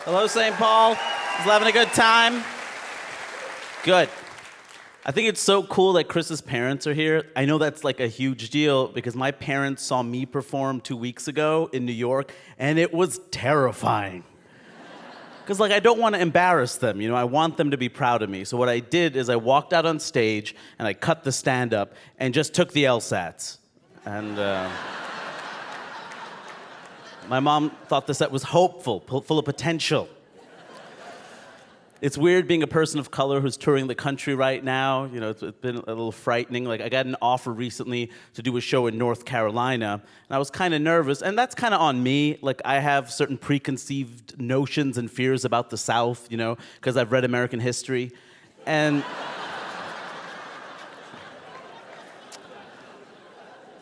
Hello, St. Paul. Is having a good time? Good. I think it's so cool that Chris's parents are here. I know that's like a huge deal because my parents saw me perform 2 weeks ago in New York, and it was terrifying. Because I don't want to embarrass them, I want them to be proud of me. So what I did is I walked out on stage and I cut the stand-up and just took the LSATs. And my mom thought the set was hopeful, full of potential. It's weird being a person of color who's touring the country right now. It's been a little frightening. I got an offer recently to do a show in North Carolina, and I was kind of nervous, and that's kind of on me. I have certain preconceived notions and fears about the South, because I've read American history. And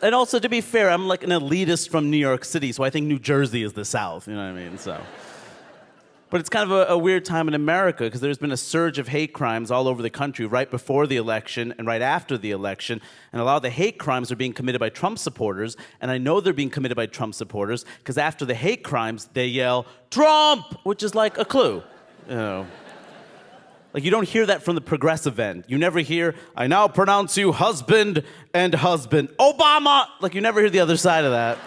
also, to be fair, I'm like an elitist from New York City, so I think New Jersey is the South, you know what I mean? But it's kind of a weird time in America because there's been a surge of hate crimes all over the country right before the election and right after the election. And a lot of the hate crimes are being committed by Trump supporters. And I know they're being committed by Trump supporters because after the hate crimes, they yell, "Trump!" which is like a clue. You don't hear that from the progressive end. You never hear, "I now pronounce you husband and husband. Obama!" You never hear the other side of that.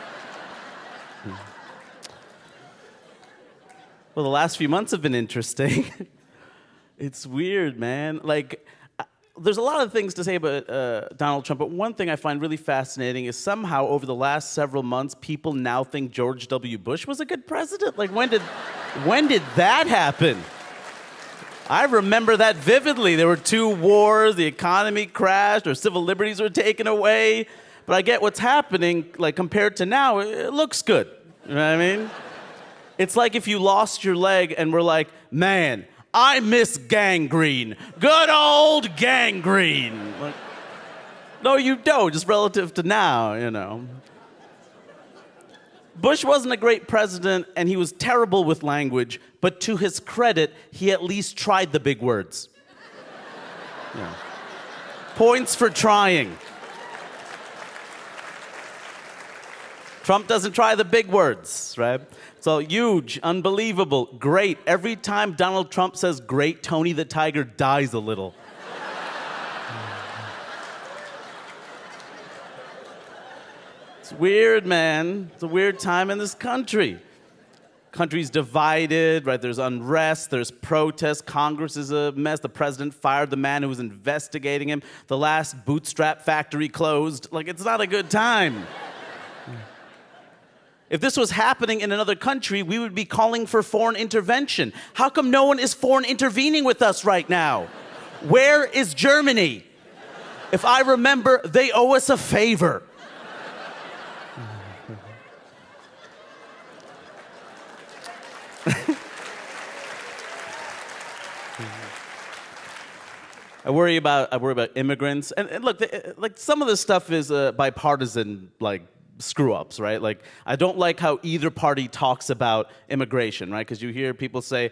Well, the last few months have been interesting. It's weird, man. There's a lot of things to say about Donald Trump, but one thing I find really fascinating is somehow over the last several months, people now think George W. Bush was a good president. When did that happen? I remember that vividly. There were 2 wars, the economy crashed, our civil liberties were taken away. But I get what's happening, compared to now, it looks good. You know what I mean? It's like if you lost your leg and were like, "Man, I miss gangrene. Good old gangrene." No, you don't, just relative to now, Bush wasn't a great president, and he was terrible with language, but to his credit, he at least tried the big words. Yeah. Points for trying. Trump doesn't try the big words, right? So huge, unbelievable, great. Every time Donald Trump says great, Tony the Tiger dies a little. It's weird, man. It's a weird time in this country. Country's divided, right? There's unrest, there's protests, Congress is a mess. The president fired the man who was investigating him. The last bootstrap factory closed. It's not a good time. If this was happening in another country, we would be calling for foreign intervention. How come no one is foreign intervening with us right now? Where is Germany? If I remember, they owe us a favor. I worry about immigrants. And look, some of this stuff is bipartisan, screw-ups, right? I don't like how either party talks about immigration, right? Because you hear people say,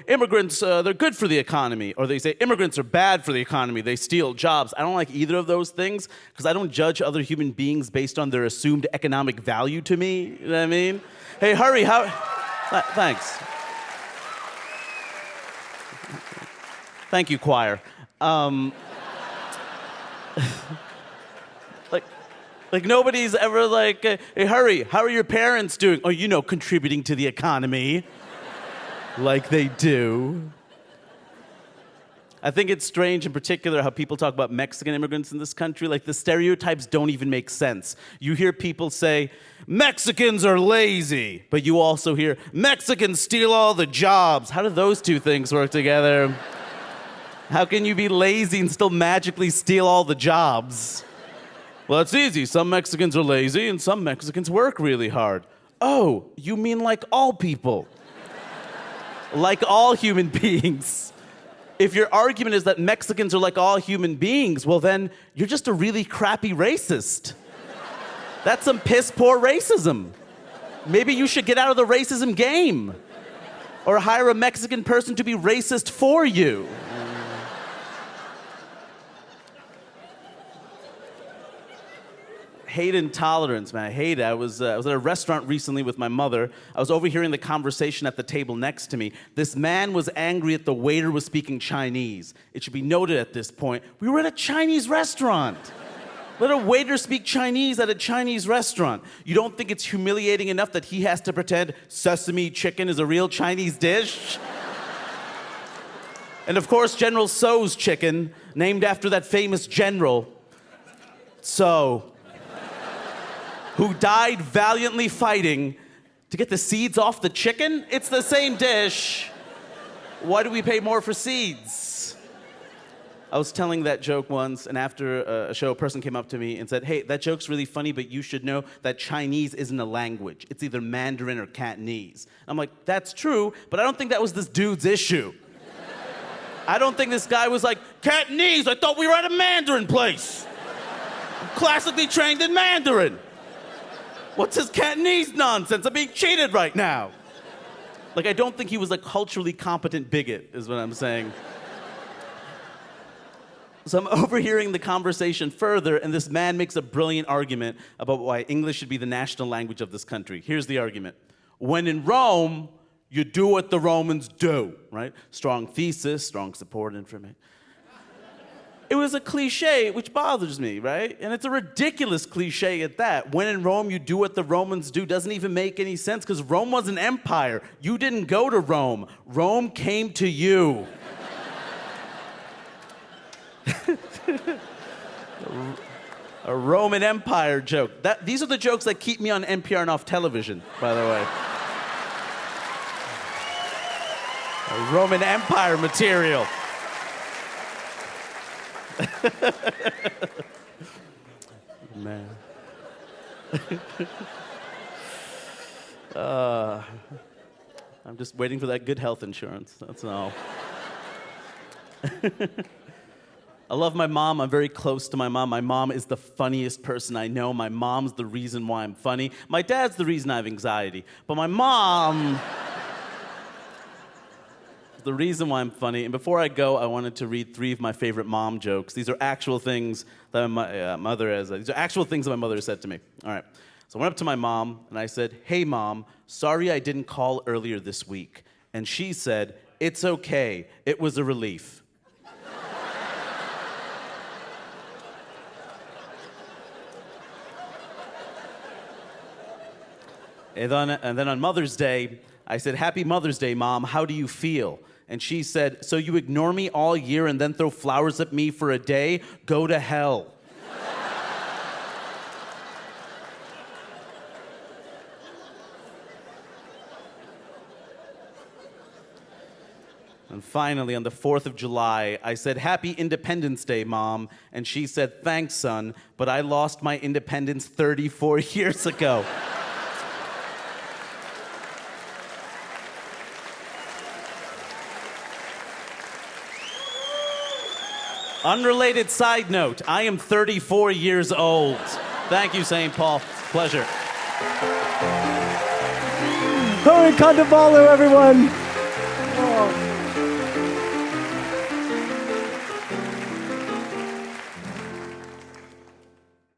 immigrants, they're good for the economy. Or they say, immigrants are bad for the economy. They steal jobs. I don't like either of those things because I don't judge other human beings based on their assumed economic value to me. You know what I mean? Hey, hurry, thanks. Thank you, choir. Nobody's ever "Hey, hurry, how are your parents doing?" "Oh, contributing to the economy." Like they do. I think it's strange in particular how people talk about Mexican immigrants in this country. The stereotypes don't even make sense. You hear people say, "Mexicans are lazy," but you also hear, "Mexicans steal all the jobs." How do those two things work together? How can you be lazy and still magically steal all the jobs? Well, it's easy. Some Mexicans are lazy and some Mexicans work really hard. Oh, you mean like all people? Like all human beings. If your argument is that Mexicans are like all human beings, well then, you're just a really crappy racist. That's some piss-poor racism. Maybe you should get out of the racism game. Or hire a Mexican person to be racist for you. hate intolerance, man. I hate it. I was at a restaurant recently with my mother. I was overhearing the conversation at the table next to me. This man was angry that the waiter was speaking Chinese. It should be noted at this point, we were at a Chinese restaurant. Let a waiter speak Chinese at a Chinese restaurant. You don't think it's humiliating enough that he has to pretend sesame chicken is a real Chinese dish? And of course, General Tso's chicken, named after that famous general, Tso, who died valiantly fighting to get the seeds off the chicken? It's the same dish. Why do we pay more for seeds? I was telling that joke once, and after a show, a person came up to me and said, hey, that joke's really funny, but you should know that Chinese isn't a language. It's either Mandarin or Cantonese. I'm like, that's true, but I don't think that was this dude's issue. I don't think this guy was like, Cantonese, I thought we were at a Mandarin place. I'm classically trained in Mandarin. What's this Cantonese nonsense? I'm being cheated right now. Like, I don't think he was a culturally competent bigot, is what I'm saying. So I'm overhearing the conversation further, and this man makes a brilliant argument about why English should be the national language of this country. Here's the argument. When in Rome, you do what the Romans do, right? Strong thesis, strong support information. It was a cliche, which bothers me, right? And it's a ridiculous cliche at that. When in Rome, you do what the Romans do doesn't even make any sense, because Rome was an empire. You didn't go to Rome. Rome came to you. A Roman Empire joke. These are the jokes that keep me on NPR and off television, by the way. A Roman Empire material. Man. I'm just waiting for that good health insurance, that's all. I love my mom. I'm very close to my mom. My mom is the funniest person I know. My mom's the reason why I'm funny. My dad's the reason I have anxiety. But my mom is the reason why I'm funny. And before I go, I wanted to read 3 of my favorite mom jokes. These are actual things that my mother has said to me. All right. So I went up to my mom and I said, hey, Mom, sorry I didn't call earlier this week. And she said, it's okay. It was a relief. And then on Mother's Day, I said, Happy Mother's Day, Mom, how do you feel? And she said, so you ignore me all year and then throw flowers at me for a day? Go to hell. And finally, on the 4th of July, I said, Happy Independence Day, Mom. And she said, thanks, son, but I lost my independence 34 years ago. Unrelated side note, I am 34 years old. Thank you, St. Paul. Pleasure. Kondabolu, everyone. Oh.